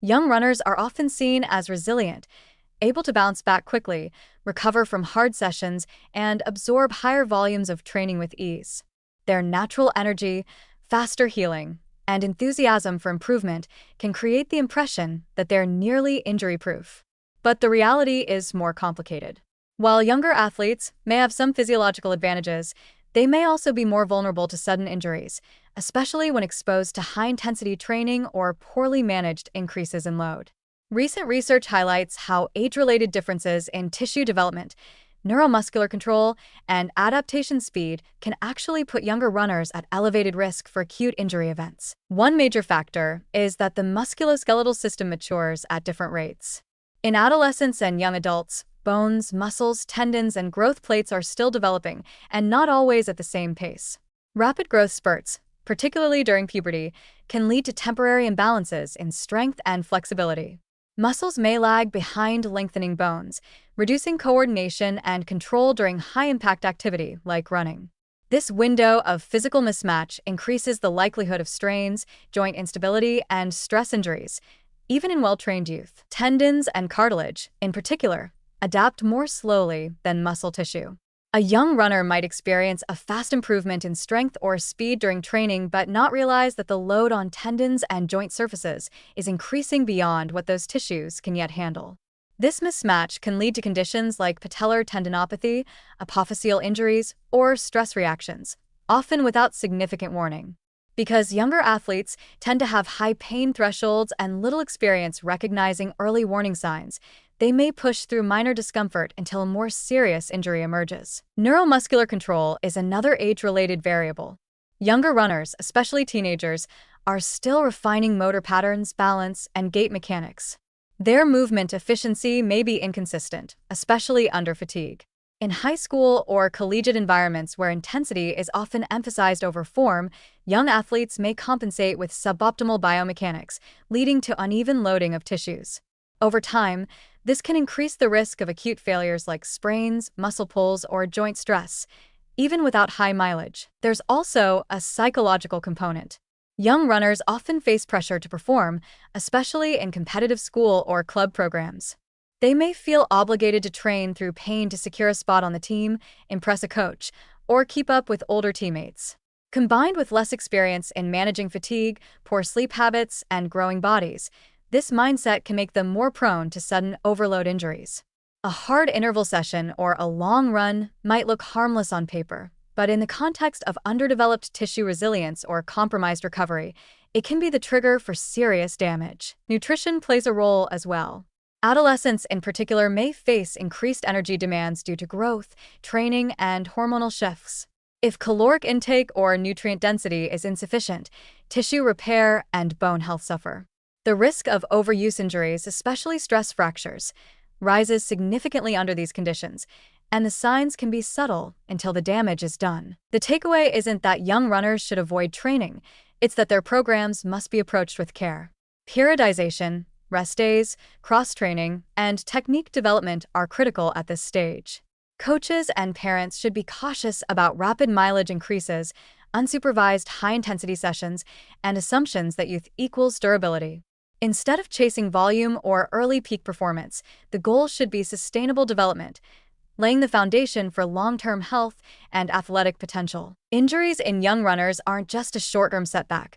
Young runners are often seen as resilient, able to bounce back quickly, recover from hard sessions, and absorb higher volumes of training with ease. Their natural energy, faster healing, and enthusiasm for improvement can create the impression that they're nearly injury-proof. But the reality is more complicated. While younger athletes may have some physiological advantages, they may also be more vulnerable to sudden injuries, especially when exposed to high-intensity training or poorly managed increases in load. Recent research highlights how age-related differences in tissue development, neuromuscular control, and adaptation speed can actually put younger runners at elevated risk for acute injury events. One major factor is that the musculoskeletal system matures at different rates. In adolescents and young adults, bones, muscles, tendons, and growth plates are still developing, and not always at the same pace. Rapid growth spurts, particularly during puberty, can lead to temporary imbalances in strength and flexibility. Muscles may lag behind lengthening bones, reducing coordination and control during high-impact activity like running. This window of physical mismatch increases the likelihood of strains, joint instability, and stress injuries, even in well-trained youth. Tendons and cartilage, in particular, adapt more slowly than muscle tissue. A young runner might experience a fast improvement in strength or speed during training but not realize that the load on tendons and joint surfaces is increasing beyond what those tissues can yet handle. This mismatch can lead to conditions like patellar tendinopathy, apophyseal injuries, or stress reactions, often without significant warning. Because younger athletes tend to have high pain thresholds and little experience recognizing early warning signs, they may push through minor discomfort until a more serious injury emerges. Neuromuscular control is another age-related variable. Younger runners, especially teenagers, are still refining motor patterns, balance, and gait mechanics. Their movement efficiency may be inconsistent, especially under fatigue. In high school or collegiate environments where intensity is often emphasized over form, young athletes may compensate with suboptimal biomechanics, leading to uneven loading of tissues. Over time, this can increase the risk of acute failures like sprains, muscle pulls, or joint stress, even without high mileage. There's also a psychological component. Young runners often face pressure to perform, especially in competitive school or club programs. They may feel obligated to train through pain to secure a spot on the team, impress a coach, or keep up with older teammates. Combined with less experience in managing fatigue, poor sleep habits, and growing bodies, this mindset can make them more prone to sudden overload injuries. A hard interval session or a long run might look harmless on paper, but in the context of underdeveloped tissue resilience or compromised recovery, it can be the trigger for serious damage. Nutrition plays a role as well. Adolescents in particular may face increased energy demands due to growth, training, and hormonal shifts. If caloric intake or nutrient density is insufficient, tissue repair and bone health suffer. The risk of overuse injuries, especially stress fractures, rises significantly under these conditions, and the signs can be subtle until the damage is done. The takeaway isn't that young runners should avoid training, it's that their programs must be approached with care. Periodization, rest days, cross-training, and technique development are critical at this stage. Coaches and parents should be cautious about rapid mileage increases, unsupervised high-intensity sessions, and assumptions that youth equals durability. Instead of chasing volume or early peak performance, the goal should be sustainable development, laying the foundation for long-term health and athletic potential. Injuries in young runners aren't just a short-term setback.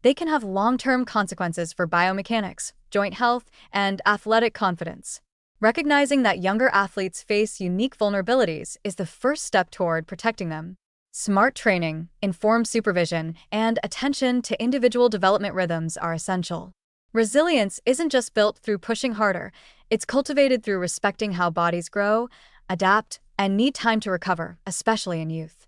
They can have long-term consequences for biomechanics, joint health, and athletic confidence. Recognizing that younger athletes face unique vulnerabilities is the first step toward protecting them. Smart training, informed supervision, and attention to individual development rhythms are essential. Resilience isn't just built through pushing harder, it's cultivated through respecting how bodies grow, adapt, and need time to recover, especially in youth.